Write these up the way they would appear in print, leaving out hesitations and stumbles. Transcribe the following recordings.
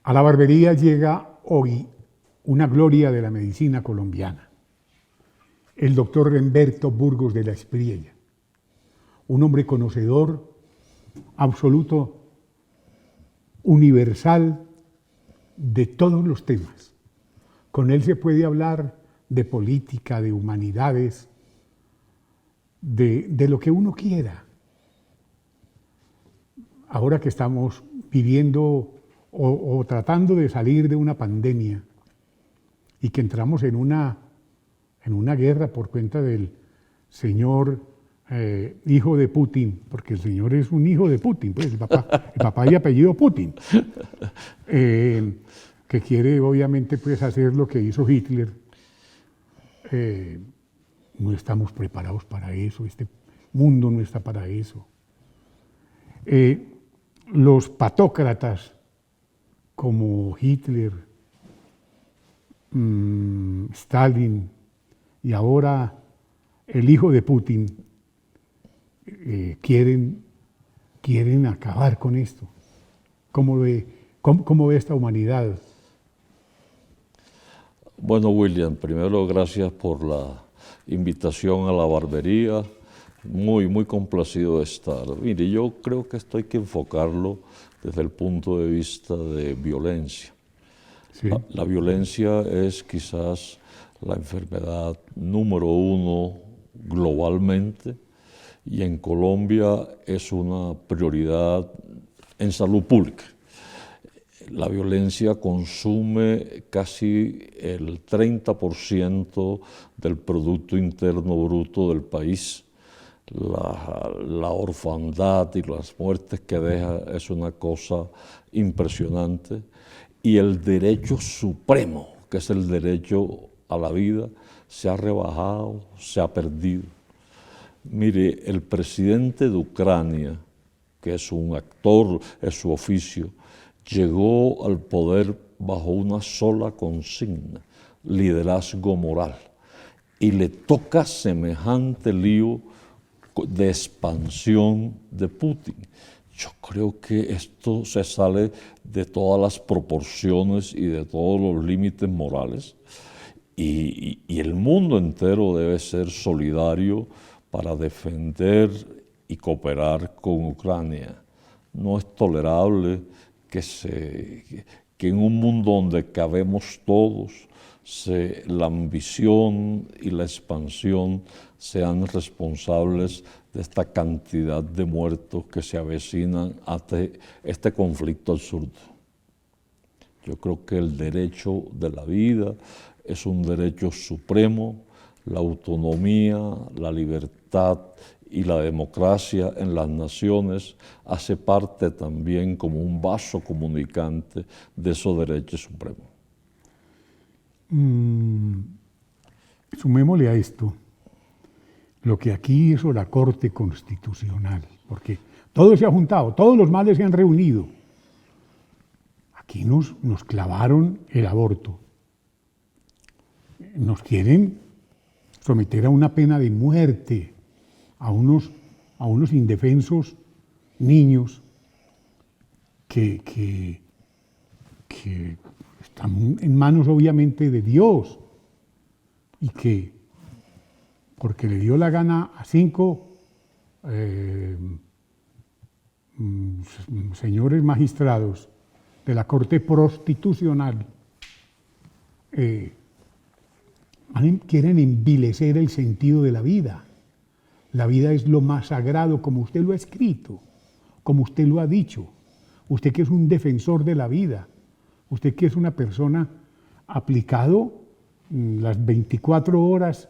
A la barbería llega hoy una gloria de la medicina colombiana, el doctor Humberto Burgos de la Espriella, un hombre conocedor, absoluto, universal de todos los temas. Con él se puede hablar de política, de humanidades, de lo que uno quiera. Ahora que estamos viviendo o tratando de salir de una pandemia y que entramos en una guerra por cuenta del señor hijo de Putin, porque el señor es un hijo de Putin, pues el papá y apellido Putin, que quiere obviamente pues hacer lo que hizo Hitler. No estamos preparados para eso, este mundo no está para eso. Los patócratas como Hitler, Stalin y ahora el hijo de Putin quieren acabar con esto. ¿Cómo ve esta humanidad? Bueno, William, primero gracias por la invitación a la barbería. Muy complacido de estar. Mire, yo creo que esto hay que enfocarlo desde el punto de vista de violencia. Sí. La violencia es quizás la enfermedad número 1 globalmente y en Colombia es una prioridad en salud pública. La violencia consume casi el 30% del Producto Interno Bruto del país. La orfandad y las muertes que deja es una cosa impresionante. Y el derecho supremo, que es el derecho a la vida, se ha rebajado, se ha perdido. Mire, el presidente de Ucrania, que es un actor, es su oficio, llegó al poder bajo una sola consigna: liderazgo moral. Y le toca semejante lío de expansión de Putin. Yo creo que esto se sale de todas las proporciones y de todos los límites morales y el mundo entero debe ser solidario para defender y cooperar con Ucrania. No es tolerable que en un mundo donde cabemos todos, la ambición y la expansión sean responsables de esta cantidad de muertos que se avecinan ante este conflicto absurdo. Yo creo que el derecho de la vida es un derecho supremo, la autonomía, la libertad y la democracia en las naciones hace parte también como un vaso comunicante de esos derechos supremos. Sumémosle a esto lo que aquí hizo la Corte Constitucional, porque todo se ha juntado, todos los males se han reunido. Aquí nos clavaron el aborto. Nos quieren someter a una pena de muerte a unos indefensos niños que están en manos obviamente de Dios y que, porque le dio la gana a 5 señores magistrados de la Corte Constitucional, quieren envilecer el sentido de la vida. La vida es lo más sagrado, como usted lo ha escrito, como usted lo ha dicho. Usted que es un defensor de la vida, usted que es una persona aplicado las 24 horas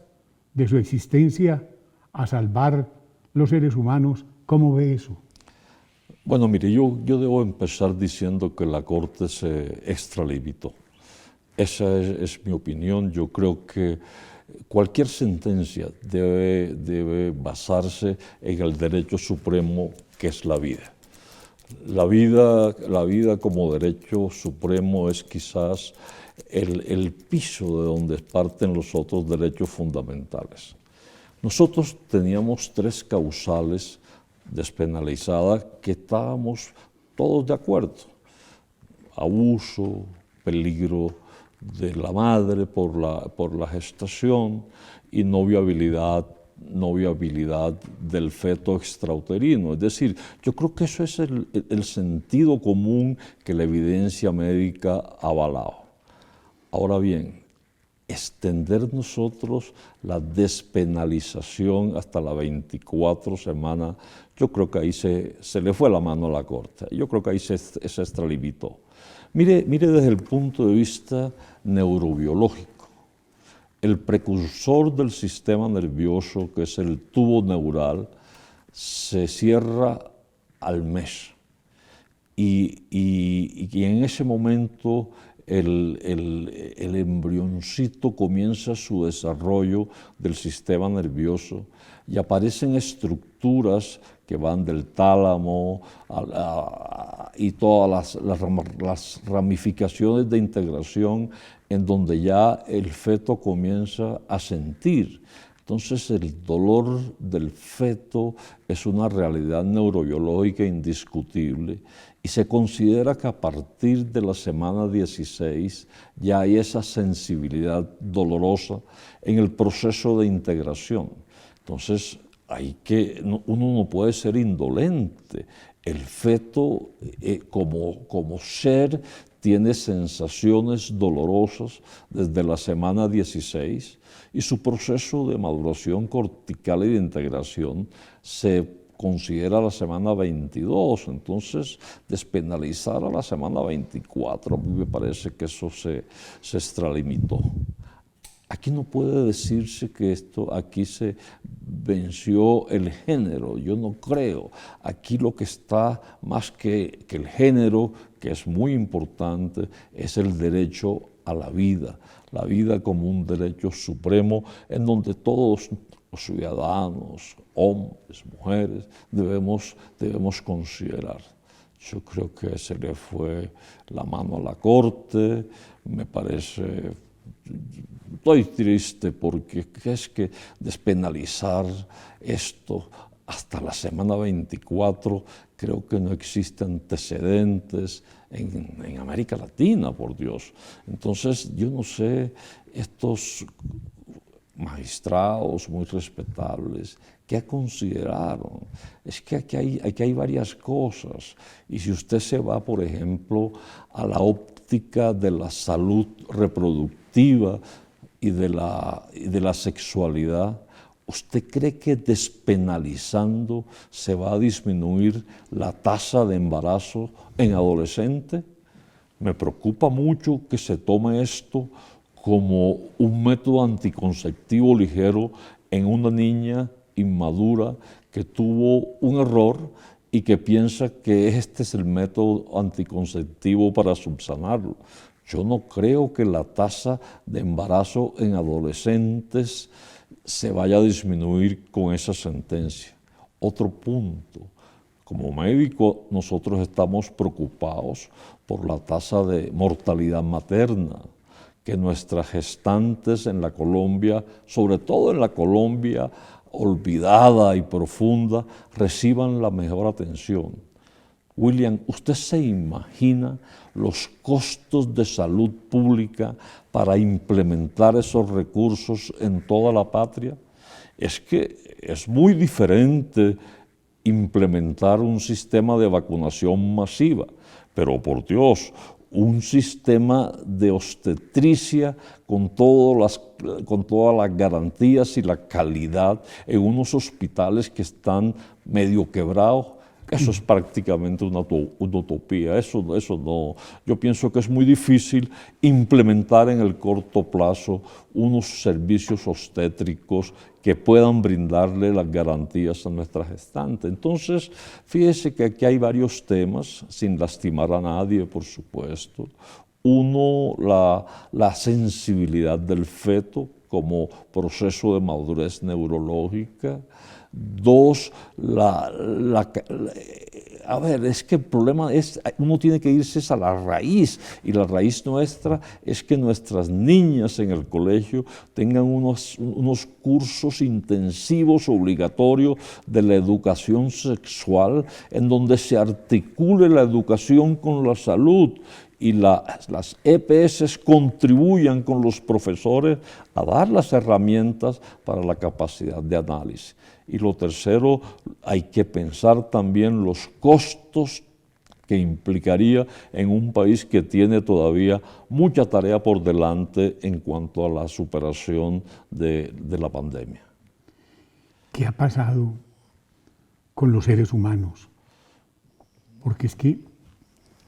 de su existencia a salvar los seres humanos, ¿cómo ve eso? Bueno, mire, yo debo empezar diciendo que la Corte se extralimitó. Esa es mi opinión. Yo creo que cualquier sentencia debe basarse en el derecho supremo que es la vida. La vida como derecho supremo es quizás el piso de donde parten los otros derechos fundamentales. Nosotros teníamos 3 causales despenalizadas que estábamos todos de acuerdo. abuso, peligro de la madre por la gestación y no viabilidad del feto extrauterino. Es decir, yo creo que eso es el sentido común que la evidencia médica ha avalado. Ahora bien, extender nosotros la despenalización hasta las 24 semanas, yo creo que ahí se le fue la mano a la Corte. Yo creo que ahí se extralimitó. Mire desde el punto de vista neurobiológico. El precursor del sistema nervioso, que es el tubo neural, se cierra al mes. Y en ese momento el embrioncito comienza su desarrollo del sistema nervioso y aparecen estructuras que van del tálamo y todas las ramificaciones de integración en donde ya el feto comienza a sentir. Entonces el dolor del feto es una realidad neurobiológica indiscutible y se considera que a partir de la semana 16 ya hay esa sensibilidad dolorosa en el proceso de integración. Entonces uno no puede ser indolente. El feto como ser tiene sensaciones dolorosas desde la semana 16 y su proceso de maduración cortical y de integración se considera la semana 22, entonces despenalizar a la semana 24, a mí me parece que eso se extralimitó. Aquí no puede decirse que aquí se venció el género, yo no creo. Aquí lo que está más que el género, que es muy importante, es el derecho a la vida como un derecho supremo en donde todos los ciudadanos, hombres, mujeres, debemos considerar. Yo creo que se le fue la mano a la Corte, me parece. Estoy triste porque es que despenalizar esto hasta la semana 24, creo que no existen antecedentes en América Latina, por Dios. Entonces, yo no sé, estos magistrados muy respetables, ¿qué consideraron? Es que aquí hay varias cosas. Y si usted se va, por ejemplo, a la óptica de la salud reproductiva y de la sexualidad, ¿usted cree que despenalizando se va a disminuir la tasa de embarazo en adolescentes? Me preocupa mucho que se tome esto como un método anticonceptivo ligero en una niña inmadura que tuvo un error y que piensa que este es el método anticonceptivo para subsanarlo. Yo no creo que la tasa de embarazo en adolescentes se vaya a disminuir con esa sentencia. Otro punto, como médico nosotros estamos preocupados por la tasa de mortalidad materna, que nuestras gestantes en la Colombia, sobre todo en la Colombia olvidada y profunda, reciban la mejor atención. William, ¿usted se imagina los costos de salud pública para implementar esos recursos en toda la patria? Es que es muy diferente implementar un sistema de vacunación masiva, pero por Dios, un sistema de obstetricia con todas las garantías y la calidad en unos hospitales que están medio quebrados. Eso es prácticamente una utopía, eso no. Yo pienso que es muy difícil implementar en el corto plazo unos servicios obstétricos que puedan brindarle las garantías a nuestras gestantes. Entonces, fíjese que aquí hay varios temas, sin lastimar a nadie, por supuesto. Uno, la sensibilidad del feto como proceso de madurez neurológica. Dos, a ver, es que el problema es, uno tiene que irse a la raíz, y la raíz nuestra es que nuestras niñas en el colegio tengan unos cursos intensivos obligatorios de la educación sexual, en donde se articule la educación con la salud, y las EPS contribuyan con los profesores a dar las herramientas para la capacidad de análisis. Y lo tercero, hay que pensar también los costos que implicaría en un país que tiene todavía mucha tarea por delante en cuanto a la superación de la pandemia. ¿Qué ha pasado con los seres humanos? Porque es que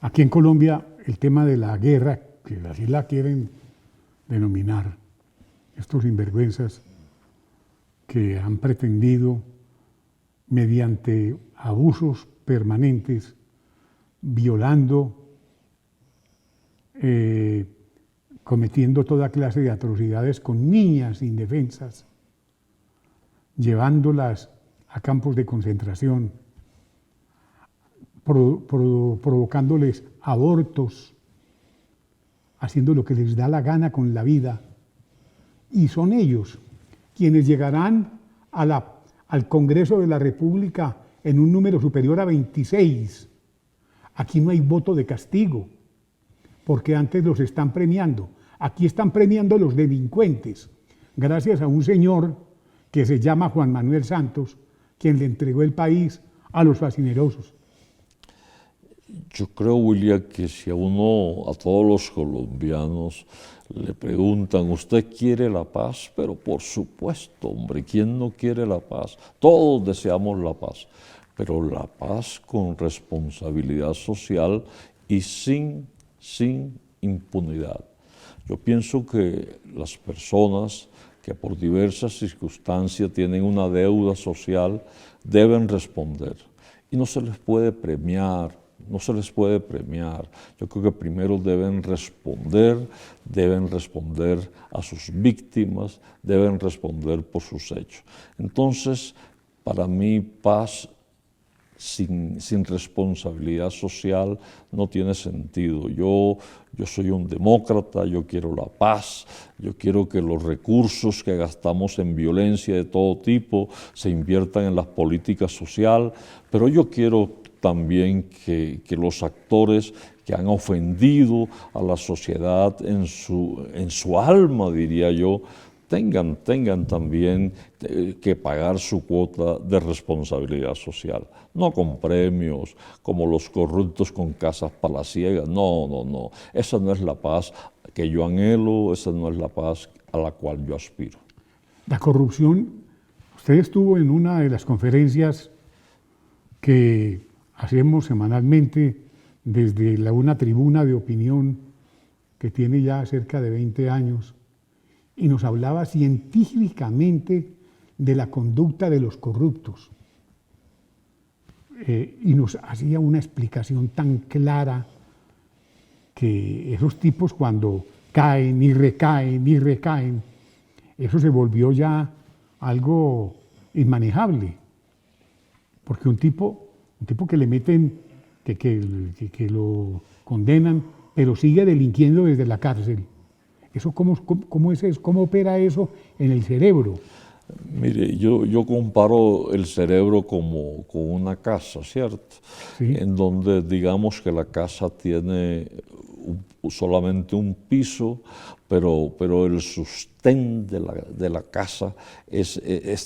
aquí en Colombia el tema de la guerra, que así la quieren denominar, estos sinvergüenzas que han pretendido mediante abusos permanentes, violando, cometiendo toda clase de atrocidades con niñas indefensas, llevándolas a campos de concentración, provocándoles abortos, haciendo lo que les da la gana con la vida. Y son ellos quienes llegarán al Congreso de la República en un número superior a 26. Aquí no hay voto de castigo, porque antes los están premiando. Aquí están premiando a los delincuentes, gracias a un señor que se llama Juan Manuel Santos, quien le entregó el país a los fascinerosos. Yo creo, William, que si a todos los colombianos le preguntan, ¿usted quiere la paz? Pero por supuesto, hombre, ¿quién no quiere la paz? Todos deseamos la paz, pero la paz con responsabilidad social y sin impunidad. Yo pienso que las personas que por diversas circunstancias tienen una deuda social deben responder y no se les puede premiar. No se les puede premiar. Yo creo que primero deben responder a sus víctimas, deben responder por sus hechos. Entonces, para mí, paz sin responsabilidad social no tiene sentido. Yo soy un demócrata, yo quiero la paz, yo quiero que los recursos que gastamos en violencia de todo tipo se inviertan en las políticas sociales, pero yo quiero también que los actores que han ofendido a la sociedad en su alma, diría yo, tengan también que pagar su cuota de responsabilidad social. No con premios, como los corruptos con casas palaciegas. No. Esa no es la paz que yo anhelo, esa no es la paz a la cual yo aspiro. La corrupción, usted estuvo en una de las conferencias que hacemos semanalmente desde una tribuna de opinión que tiene ya cerca de 20 años y nos hablaba científicamente de la conducta de los corruptos y nos hacía una explicación tan clara que esos tipos cuando caen y recaen, eso se volvió ya algo inmanejable, porque un tipo que le meten, que lo condenan, pero sigue delinquiendo desde la cárcel. ¿Eso cómo es eso? ¿Cómo opera eso en el cerebro? Mire, yo comparo el cerebro como con una casa, ¿cierto? Sí. En donde digamos que la casa tiene solamente un piso, pero el sostén de la casa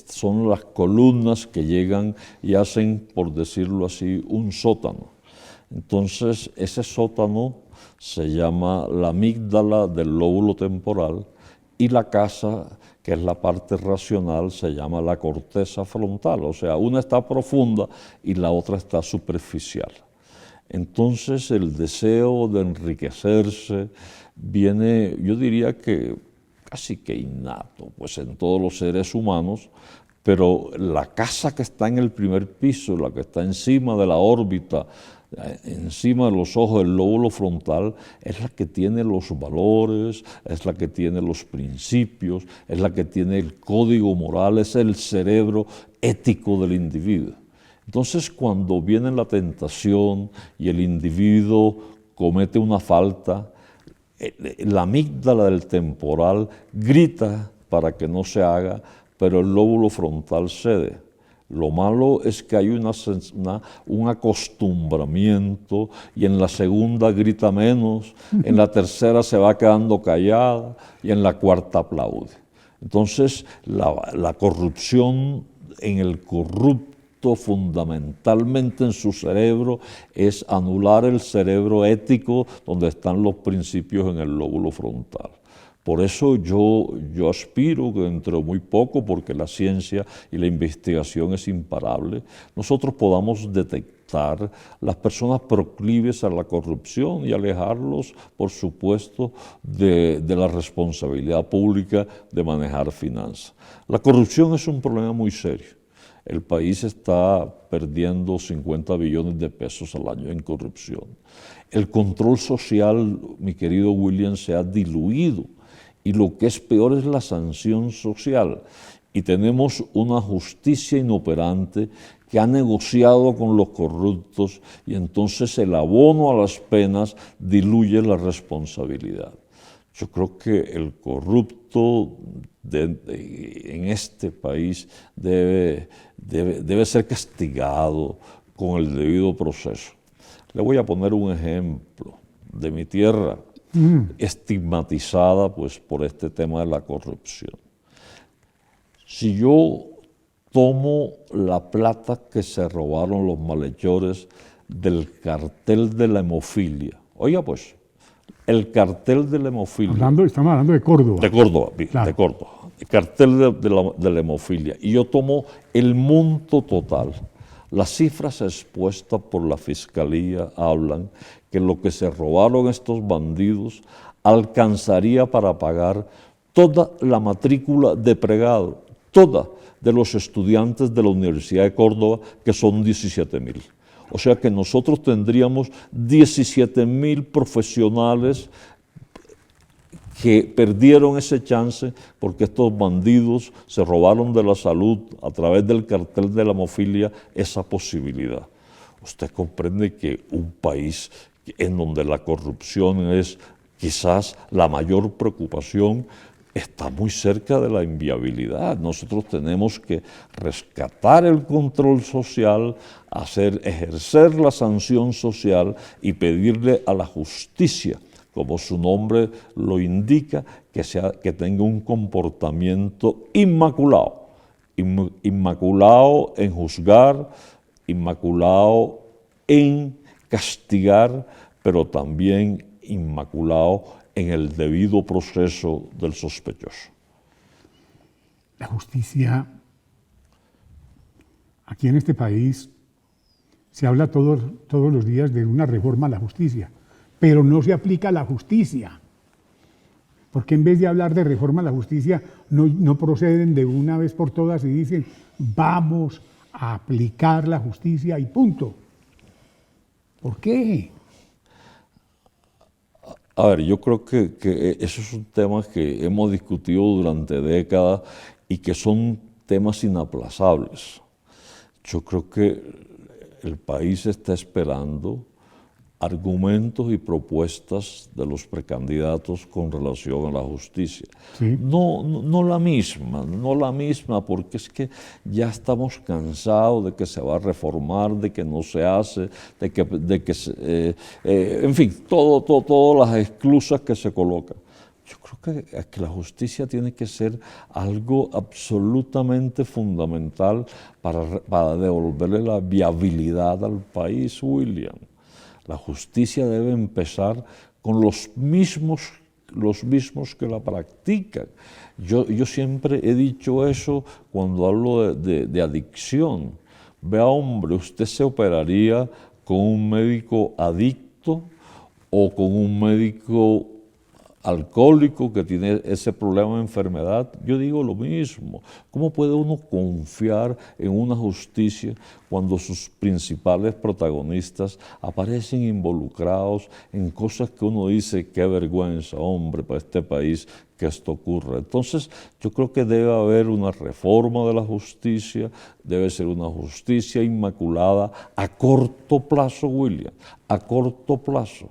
son las columnas que llegan y hacen, por decirlo así, un sótano. Entonces, ese sótano se llama la amígdala del lóbulo temporal y la casa, que es la parte racional, se llama la corteza frontal. O sea, una está profunda y la otra está superficial. Entonces, el deseo de enriquecerse viene, yo diría que casi que innato, pues en todos los seres humanos, pero la casa que está en el primer piso, la que está encima de la órbita, encima de los ojos del lóbulo frontal, es la que tiene los valores, es la que tiene los principios, es la que tiene el código moral, es el cerebro ético del individuo. Entonces, cuando viene la tentación y el individuo comete una falta, la amígdala del temporal grita para que no se haga, pero el lóbulo frontal cede. Lo malo es que hay un acostumbramiento y en la segunda grita menos, en la tercera se va quedando callada y en la cuarta aplaude. Entonces, la corrupción en el corrupto fundamentalmente en su cerebro es anular el cerebro ético donde están los principios en el lóbulo frontal. Por eso yo aspiro que dentro de muy poco, porque la ciencia y la investigación es imparable, nosotros podamos detectar las personas proclives a la corrupción y alejarlos, por supuesto, de la responsabilidad pública de manejar finanzas. La corrupción es un problema muy serio. El país está perdiendo 50 billones de pesos al año en corrupción. El control social, mi querido William, se ha diluido. Y lo que es peor es la sanción social. Y tenemos una justicia inoperante que ha negociado con los corruptos y entonces el abono a las penas diluye la responsabilidad. Yo creo que el corrupto en este país debe ser castigado con el debido proceso. Le voy a poner un ejemplo de mi tierra, estigmatizada pues, por este tema de la corrupción. Si yo tomo la plata que se robaron los malhechores del cartel de la hemofilia, oiga pues, el cartel de la hemofilia. Estamos hablando de Córdoba. De Córdoba, claro. De Córdoba. El cartel de la hemofilia. Y yo tomo el monto total. Las cifras expuestas por la Fiscalía hablan que lo que se robaron estos bandidos alcanzaría para pagar toda la matrícula de pregrado, toda de los estudiantes de la Universidad de Córdoba, que son 17,000. O sea que nosotros tendríamos 17,000 profesionales que perdieron ese chance porque estos bandidos se robaron de la salud a través del cartel de la hemofilia esa posibilidad. Usted comprende que un país en donde la corrupción es quizás la mayor preocupación está muy cerca de la inviabilidad. Nosotros tenemos que rescatar el control social, ejercer la sanción social y pedirle a la justicia, como su nombre lo indica, que tenga un comportamiento inmaculado, inmaculado en juzgar, inmaculado en castigar, pero también inmaculado en el debido proceso del sospechoso. La justicia, aquí en este país, se habla todos los días de una reforma a la justicia, pero no se aplica la justicia. Porque en vez de hablar de reforma a la justicia, no proceden de una vez por todas y dicen, vamos a aplicar la justicia y punto. ¿Por qué? A ver, yo creo que eso es un tema que hemos discutido durante décadas y que son temas inaplazables. Yo creo que el país está esperando argumentos y propuestas de los precandidatos con relación a la justicia. Sí. No la misma, porque es que ya estamos cansados de que se va a reformar, de que no se hace, en fin, todas las excusas que se colocan. Yo creo que la justicia tiene que ser algo absolutamente fundamental para devolverle la viabilidad al país, William. La justicia debe empezar con los mismos que la practican. Yo siempre he dicho eso cuando hablo de adicción. Vea, hombre, usted se operaría con un médico adicto o con un médico alcohólico que tiene ese problema de enfermedad. Yo digo lo mismo. ¿Cómo puede uno confiar en una justicia cuando sus principales protagonistas aparecen involucrados en cosas que uno dice, qué vergüenza, hombre, para este país que esto ocurra? Entonces, yo creo que debe haber una reforma de la justicia, debe ser una justicia inmaculada a corto plazo, William, a corto plazo,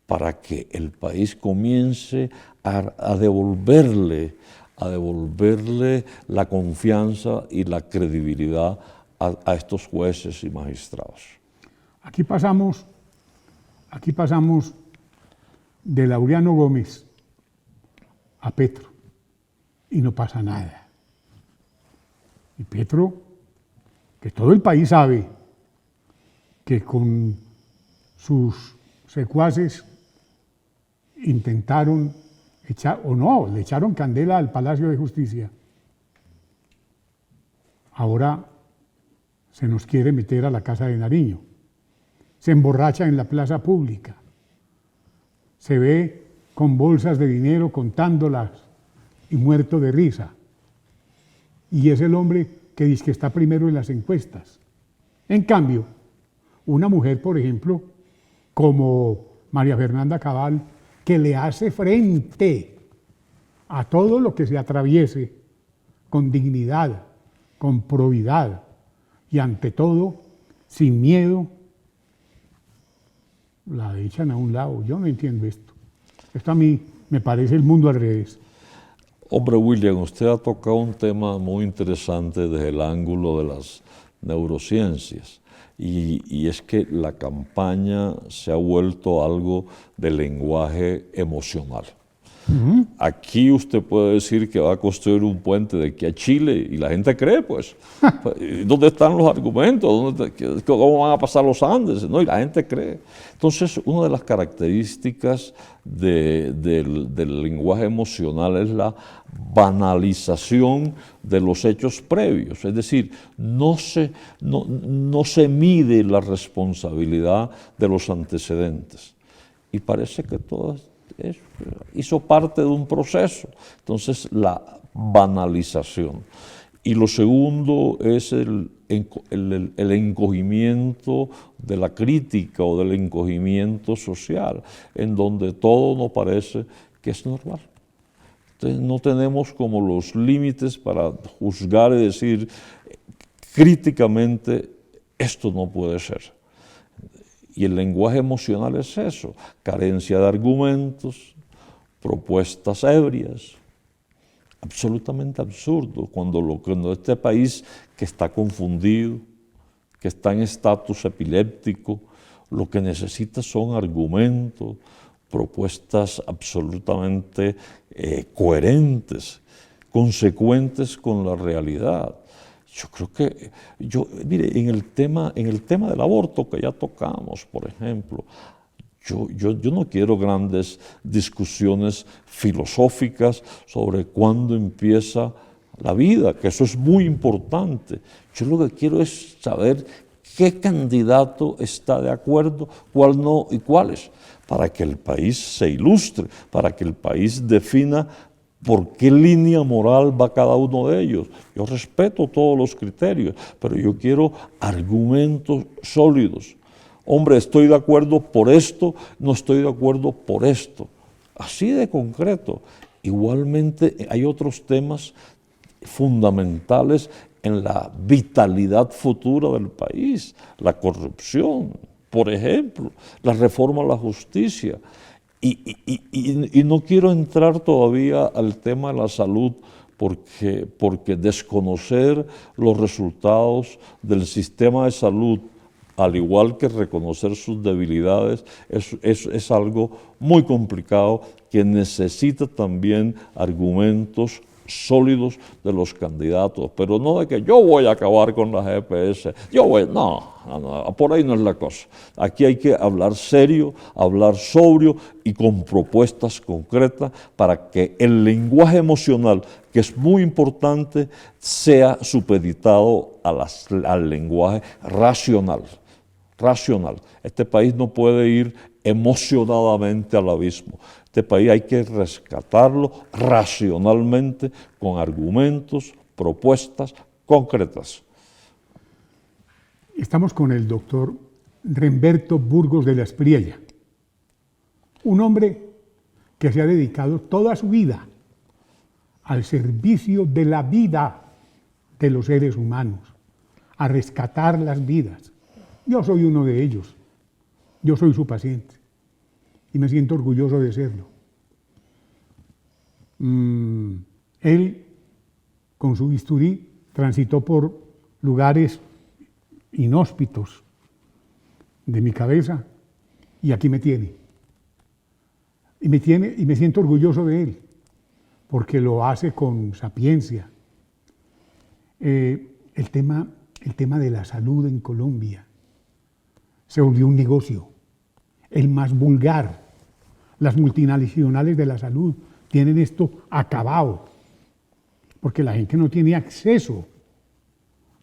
para que el país comience a devolverle a devolverle la confianza y la credibilidad a estos jueces y magistrados. Aquí pasamos de Laureano Gómez a Petro y no pasa nada. Y Petro, que todo el país sabe que con sus secuaces intentaron le echaron candela al Palacio de Justicia. Ahora se nos quiere meter a la Casa de Nariño. Se emborracha en la plaza pública. Se ve con bolsas de dinero contándolas y muerto de risa. Y es el hombre que dice que está primero en las encuestas. En cambio, una mujer, por ejemplo, como María Fernanda Cabal, que le hace frente a todo lo que se atraviese con dignidad, con probidad y ante todo sin miedo, la echan a un lado. Yo no entiendo esto. Esto a mí me parece el mundo al revés. Hombre, William, usted ha tocado un tema muy interesante desde el ángulo de las neurociencias. Y es que la campaña se ha vuelto algo de lenguaje emocional. Aquí usted puede decir que va a construir un puente de aquí a Chile y la gente cree, pues. ¿Dónde están los argumentos? ¿Cómo van a pasar los Andes? ¿No? Y la gente cree. Entonces, una de las características del lenguaje emocional es la banalización de los hechos previos. Es decir, no se mide la responsabilidad de los antecedentes. Y parece que todo eso hizo parte de un proceso. Entonces, la banalización. Y lo segundo es el encogimiento de la crítica o del encogimiento social, en donde todo nos parece que es normal. Entonces, no tenemos como los límites para juzgar y decir críticamente, esto no puede ser. Y el lenguaje emocional es eso, carencia de argumentos, propuestas ebrias, absolutamente absurdo, cuando este país que está confundido, que está en estatus epiléptico, lo que necesita son argumentos, propuestas absolutamente coherentes, consecuentes con la realidad. Yo creo que, mire, en el tema del aborto que ya tocamos, por ejemplo, yo no quiero grandes discusiones filosóficas sobre cuándo empieza la vida, que eso es muy importante. Yo lo que quiero es saber qué candidato está de acuerdo, cuál no y cuáles, para que el país se ilustre, para que el país defina por qué línea moral va cada uno de ellos. Yo respeto todos los criterios, pero yo quiero argumentos sólidos. Hombre, estoy de acuerdo por esto, no estoy de acuerdo por esto. Así de concreto. Igualmente hay otros temas fundamentales en la vitalidad futura del país. La corrupción, por ejemplo, la reforma a la justicia. Y no quiero entrar todavía al tema de la salud porque desconocer los resultados del sistema de salud, al igual que reconocer sus debilidades, es algo muy complicado que necesita también argumentos sólidos de los candidatos, pero no de que yo voy a acabar con la GPS, no, por ahí no es la cosa. Aquí hay que hablar serio, hablar sobrio y con propuestas concretas para que el lenguaje emocional, que es muy importante, sea supeditado al lenguaje racional. Este país no puede ir emocionadamente al abismo. Este país hay que rescatarlo racionalmente con argumentos, propuestas concretas. Estamos con el doctor Remberto Burgos de la Espriella, un hombre que se ha dedicado toda su vida al servicio de la vida de los seres humanos, a rescatar las vidas. Yo soy uno de ellos, yo soy su paciente y me siento orgulloso de serlo. Él, con su bisturí, transitó por lugares inhóspitos de mi cabeza y aquí me tiene. Y me siento orgulloso de él, porque lo hace con sapiencia. El tema de la salud en Colombia se volvió un negocio, el más vulgar. Las multinacionales de la salud tienen esto acabado, porque la gente no tiene acceso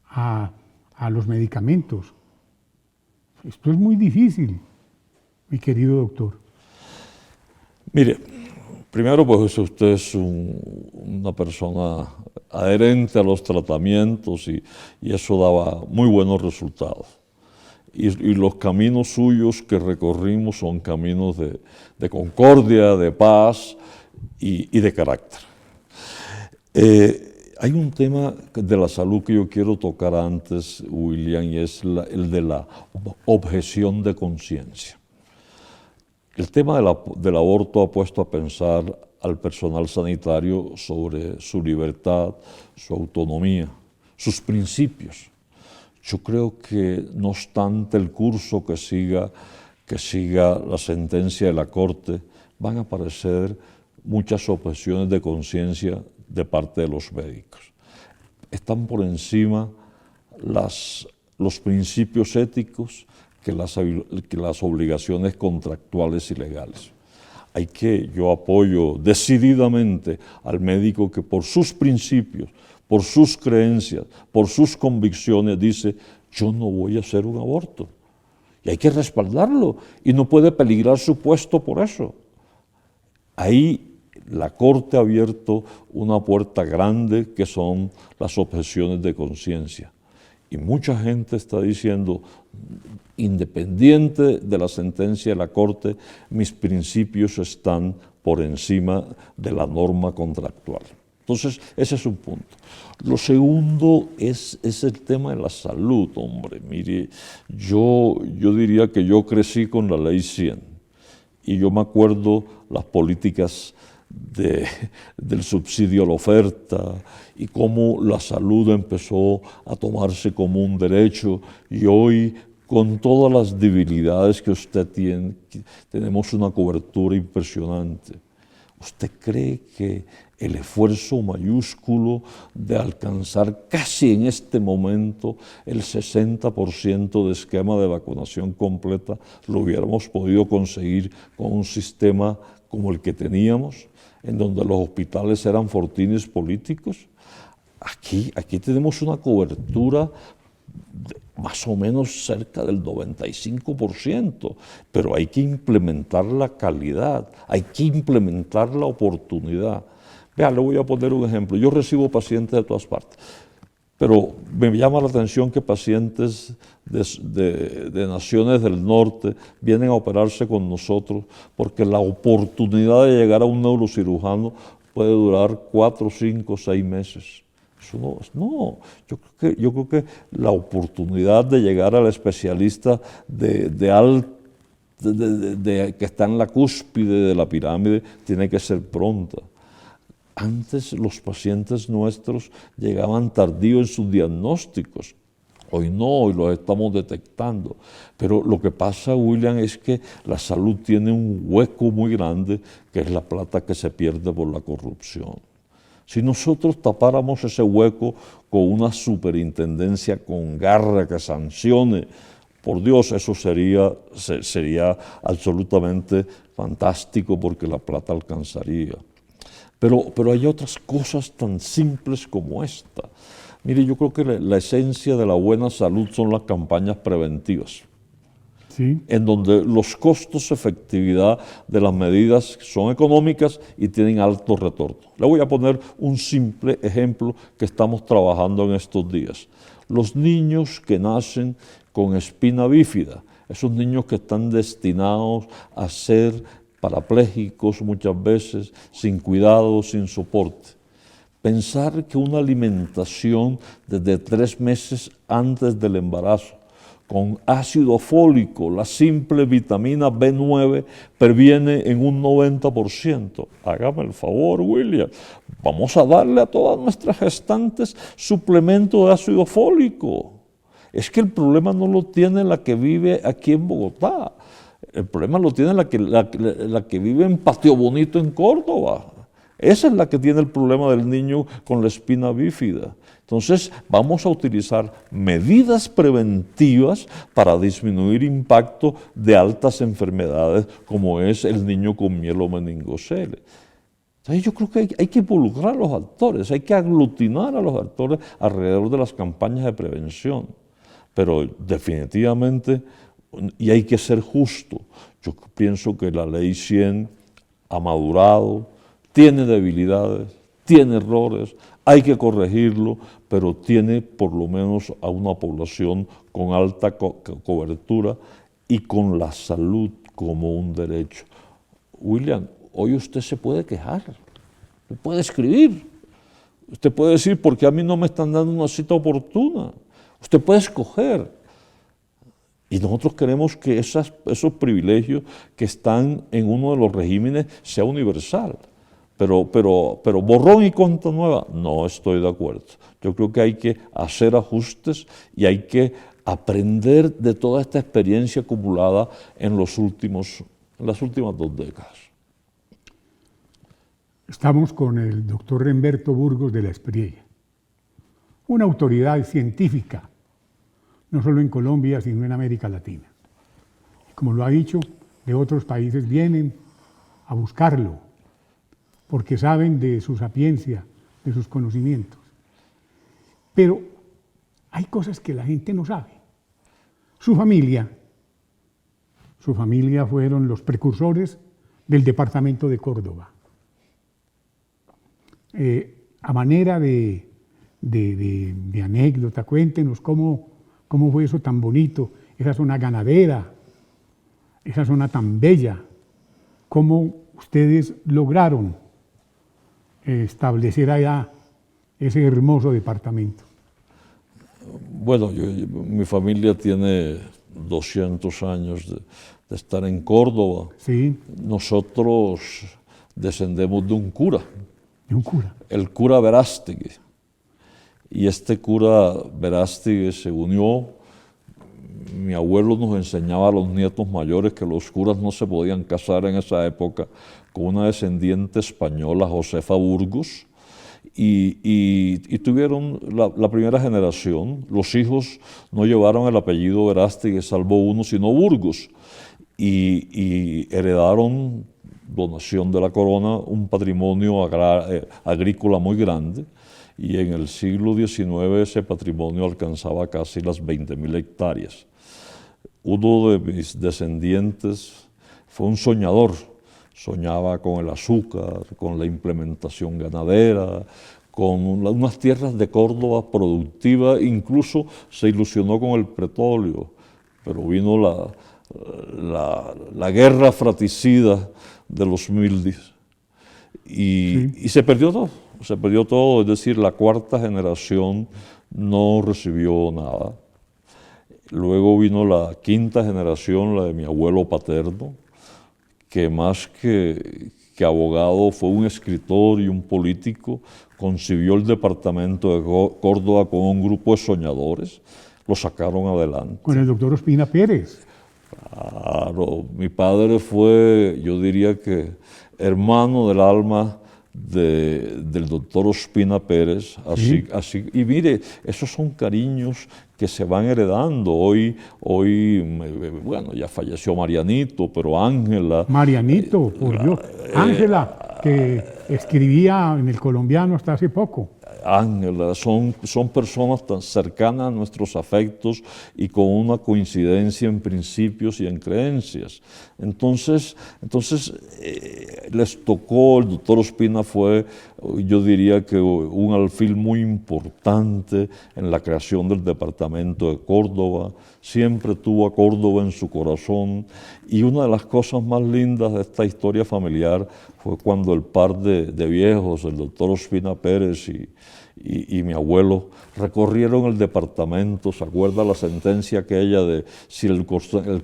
a los medicamentos. Esto es muy difícil, mi querido doctor. Mire, primero pues usted es una persona adherente a los tratamientos y eso daba muy buenos resultados. Y los caminos suyos que recorrimos son caminos de concordia, de paz y de carácter. Hay un tema de la salud que yo quiero tocar antes, William, y es el de la objeción de conciencia. El tema del aborto ha puesto a pensar al personal sanitario sobre su libertad, su autonomía, sus principios. Yo creo que no obstante el curso que siga la sentencia de la Corte, van a aparecer muchas objeciones de conciencia de parte de los médicos. Están por encima los principios éticos que las obligaciones contractuales y legales. Yo apoyo decididamente al médico que por sus principios, por sus creencias, por sus convicciones dice, yo no voy a hacer un aborto. Y hay que respaldarlo y no puede peligrar su puesto por eso. Ahí la Corte ha abierto una puerta grande que son las objeciones de conciencia. Y mucha gente está diciendo, independiente de la sentencia de la Corte, mis principios están por encima de la norma contractual. Entonces, ese es un punto. Lo segundo es el tema de la salud, hombre. Mire, yo diría que yo crecí con la Ley 100 y yo me acuerdo las políticas del subsidio a la oferta y cómo la salud empezó a tomarse como un derecho y hoy con todas las debilidades que usted tiene, tenemos una cobertura impresionante. ¿Usted cree que el esfuerzo mayúsculo de alcanzar casi en este momento el 60% de esquema de vacunación completa lo hubiéramos podido conseguir con un sistema como el que teníamos, en donde los hospitales eran fortines políticos? Aquí tenemos una cobertura más o menos cerca del 95%, pero hay que implementar la calidad, hay que implementar la oportunidad. Vea, le voy a poner un ejemplo. Yo recibo pacientes de todas partes, pero me llama la atención que pacientes de naciones del norte vienen a operarse con nosotros porque la oportunidad de llegar a un neurocirujano puede durar 4, 5, 6 meses. Eso no, yo creo que la oportunidad de llegar al especialista que está en la cúspide de la pirámide tiene que ser pronta. Antes los pacientes nuestros llegaban tardíos en sus diagnósticos. Hoy no, hoy los estamos detectando. Pero lo que pasa, William, es que la salud tiene un hueco muy grande, que es la plata que se pierde por la corrupción. Si nosotros tapáramos ese hueco con una superintendencia con garra que sancione, por Dios, eso sería absolutamente fantástico porque la plata alcanzaría. Pero hay otras cosas tan simples como esta. Mire, yo creo que la esencia de la buena salud son las campañas preventivas. Sí. En donde los costos-efectividad de las medidas son económicas y tienen alto retorno. Le voy a poner un simple ejemplo que estamos trabajando en estos días. Los niños que nacen con espina bífida, esos niños que están destinados a ser parapléjicos muchas veces, sin cuidado, sin soporte. Pensar que una alimentación desde 3 meses antes del embarazo, con ácido fólico, la simple vitamina B9 previene en un 90%. Hágame el favor, William, vamos a darle a todas nuestras gestantes suplemento de ácido fólico. Es que el problema no lo tiene la que vive aquí en Bogotá, el problema lo tiene la que vive en Patio Bonito en Córdoba. Esa es la que tiene el problema del niño con la espina bífida. Entonces, vamos a utilizar medidas preventivas para disminuir impacto de altas enfermedades como es el niño con mielomeningocele. Entonces, yo creo que hay que involucrar a los actores, hay que aglutinar a los actores alrededor de las campañas de prevención. Pero definitivamente, y hay que ser justo, yo pienso que la Ley 100 ha madurado, tiene debilidades, tiene errores, hay que corregirlo, pero tiene por lo menos a una población con alta cobertura y con la salud como un derecho. William, hoy usted se puede quejar, usted puede escribir, usted puede decir, ¿por qué a mí no me están dando una cita oportuna? Usted puede escoger. Y nosotros queremos que esos privilegios que están en uno de los regímenes sea universal. Pero borrón y cuenta nueva, no estoy de acuerdo. Yo creo que hay que hacer ajustes y hay que aprender de toda esta experiencia acumulada en las últimas 2 décadas. Estamos con el doctor Remberto Burgos de la Espriella, una autoridad científica, no solo en Colombia, sino en América Latina. Como lo ha dicho, de otros países vienen a buscarlo, porque saben de su sapiencia, de sus conocimientos. Pero hay cosas que la gente no sabe. Su familia fueron los precursores del departamento de Córdoba. A manera de anécdota, cuéntenos cómo fue eso tan bonito, esa zona ganadera, esa zona tan bella, cómo ustedes lograron establecer allá ese hermoso departamento. Bueno, mi familia tiene 200 años de estar en Córdoba. Sí. Nosotros descendemos de un cura. ¿De un cura? El cura Verástegui. Y este cura Verástegui se unió. Mi abuelo nos enseñaba a los nietos mayores que los curas no se podían casar en esa época con una descendiente española, Josefa Burgos, y tuvieron la primera generación. Los hijos no llevaron el apellido Verástegui, salvo uno, sino Burgos, y heredaron, donación de la corona, un patrimonio agrícola muy grande, y en el siglo XIX ese patrimonio alcanzaba casi las 20.000 hectáreas. Uno de mis descendientes fue un soñador, soñaba con el azúcar, con la implementación ganadera, con unas tierras de Córdoba productivas, incluso se ilusionó con el petróleo, pero vino la guerra fratricida de los Mildis y se perdió todo, es decir, la cuarta generación no recibió nada. Luego vino la quinta generación, la de mi abuelo paterno, que más que abogado fue un escritor y un político, concibió el departamento de Córdoba con un grupo de soñadores, lo sacaron adelante. Con el doctor Ospina Pérez. Claro, mi padre fue, yo diría que, hermano del alma del doctor Ospina Pérez, así, y mire, esos son cariños que se van heredando. Hoy, bueno, ya falleció Marianito, pero Ángela. Marianito, por Dios. Ángela, que escribía en El Colombiano hasta hace poco. Ángela, son personas tan cercanas a nuestros afectos y con una coincidencia en principios y en creencias. Entonces les tocó, el doctor Ospina fue, yo diría que un alfil muy importante en la creación del departamento de Córdoba, siempre tuvo a Córdoba en su corazón, y una de las cosas más lindas de esta historia familiar fue cuando el par de viejos, el doctor Ospina Pérez y mi abuelo recorrieron el departamento. ¿Se acuerda la sentencia aquella de si el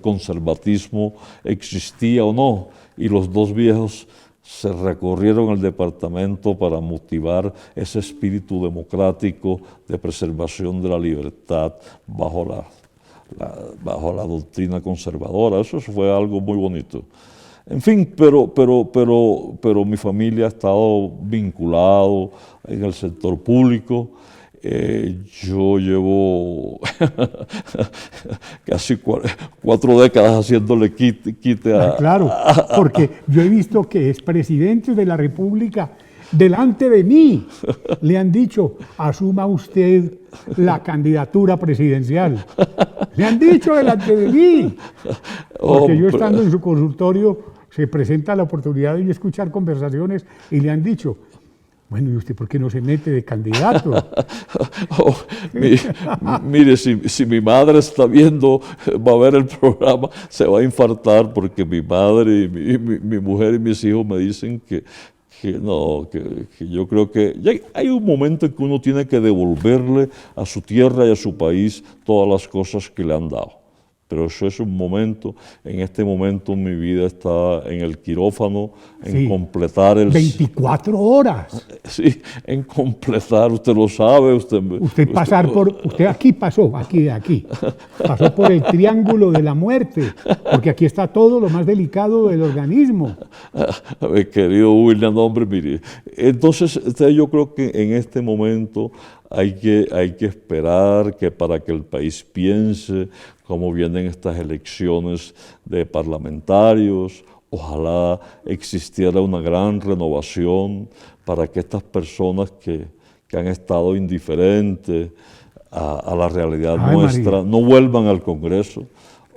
conservatismo existía o no? Y los dos viejos se recorrieron el departamento para motivar ese espíritu democrático de preservación de la libertad bajo la doctrina conservadora. Eso fue algo muy bonito. En fin, pero mi familia ha estado vinculado en el sector público. Yo llevo casi 4 décadas haciéndole quite a... Claro, porque yo he visto que es presidente de la República delante de mí. Le han dicho, asuma usted la candidatura presidencial. Le han dicho delante de mí. Porque yo estando en su consultorio, se presenta la oportunidad de escuchar conversaciones y le han dicho, bueno, ¿y usted por qué no se mete de candidato? Mire, si mi madre está viendo, va a ver el programa, se va a infartar porque mi madre y mi mujer y mis hijos me dicen que yo creo que ya hay un momento en que uno tiene que devolverle a su tierra y a su país todas las cosas que le han dado. Pero eso es un momento, en este momento mi vida está en el quirófano, en completar el... 24 horas. Sí, en completar, usted lo sabe. Usted aquí pasó por el triángulo de la muerte, porque aquí está todo lo más delicado del organismo. Querido William, hombre, mire, entonces yo creo que en este momento hay que esperar que para que el país piense cómo vienen estas elecciones de parlamentarios, ojalá existiera una gran renovación para que estas personas que han estado indiferentes a la realidad nuestra no vuelvan al Congreso.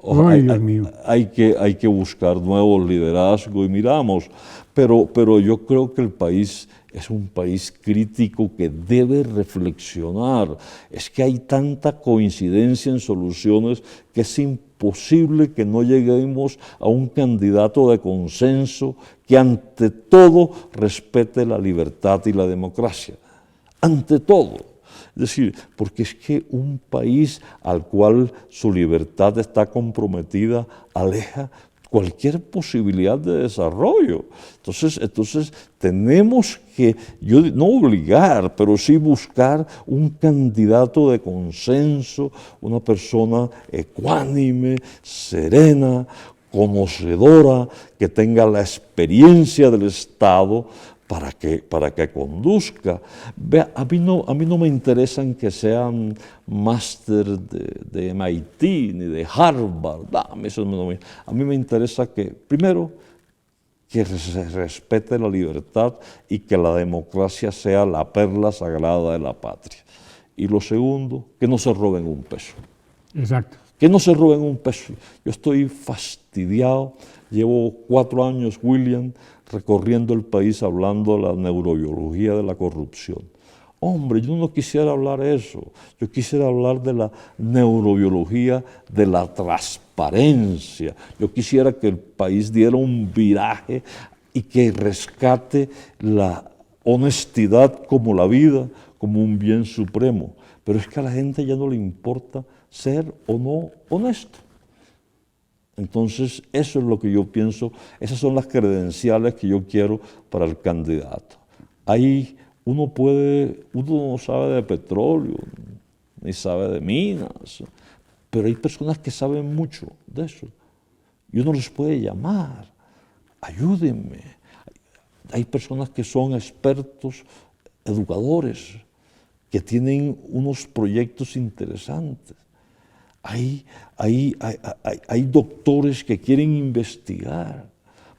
Dios mío. Hay que buscar nuevos liderazgos y miramos, pero yo creo que el país es un país crítico que debe reflexionar. Es que hay tanta coincidencia en soluciones que es imposible que no lleguemos a un candidato de consenso que ante todo respete la libertad y la democracia. Ante todo. Es decir, porque es que un país al cual su libertad está comprometida aleja cualquier posibilidad de desarrollo. Entonces tenemos que, no obligar, pero sí buscar un candidato de consenso, una persona ecuánime, serena, conocedora, que tenga la experiencia del Estado para que conduzca. Vea, a mí no me interesan que sean máster de MIT ni de Harvard. A mí me interesa que, primero, que se respete la libertad y que la democracia sea la perla sagrada de la patria. Y lo segundo, que no se roben un peso. Exacto. Que no se roben un peso. Yo estoy fastidiado. Llevo 4 años, William, recorriendo el país hablando de la neurobiología de la corrupción. Hombre, yo no quisiera hablar eso. Yo quisiera hablar de la neurobiología de la transparencia. Yo quisiera que el país diera un viraje y que rescate la honestidad como la vida, como un bien supremo. Pero es que a la gente ya no le importa ser o no honesto. Entonces, eso es lo que yo pienso, esas son las credenciales que yo quiero para el candidato. Ahí uno no sabe de petróleo, ni sabe de minas, pero hay personas que saben mucho de eso. Y uno les puede llamar, ayúdenme. Hay personas que son expertos, educadores, que tienen unos proyectos interesantes. Hay doctores que quieren investigar.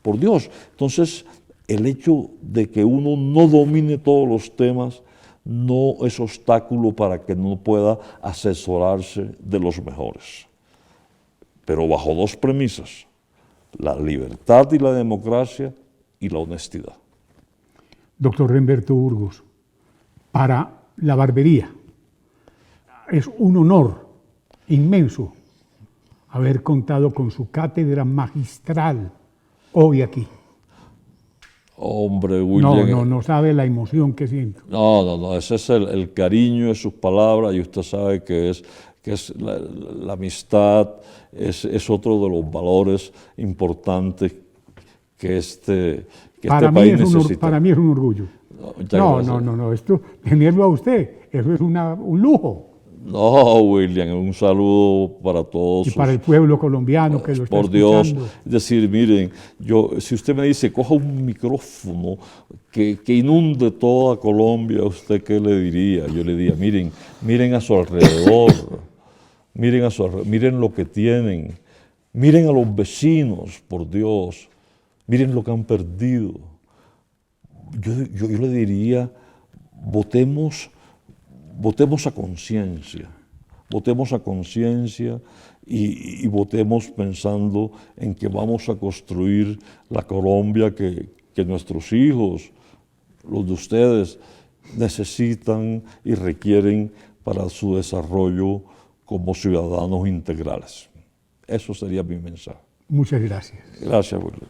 Por Dios. Entonces, el hecho de que uno no domine todos los temas no es obstáculo para que no pueda asesorarse de los mejores. Pero bajo 2 premisas: la libertad y la democracia y la honestidad. Doctor Remberto Burgos, para la barbería es un honor inmenso haber contado con su cátedra magistral hoy aquí. Hombre, William. No sabe la emoción que siento. No, ese es el cariño de sus palabras y usted sabe que es la amistad, es otro de los valores importantes que este país necesita. Para mí es un orgullo. No, esto, tenerlo a usted, eso es un lujo. No, William, un saludo para todos. Y para el pueblo colombiano que lo está por Dios, escuchando. es decir, miren, si usted me dice, coja un micrófono que inunde toda Colombia, ¿usted qué le diría? Yo le diría, miren a su alrededor, miren lo que tienen, miren a los vecinos, por Dios, miren lo que han perdido. Yo le diría, votemos a conciencia, y votemos pensando en que vamos a construir la Colombia que nuestros hijos, los de ustedes, necesitan y requieren para su desarrollo como ciudadanos integrales. Eso sería mi mensaje. Muchas gracias. Gracias, William.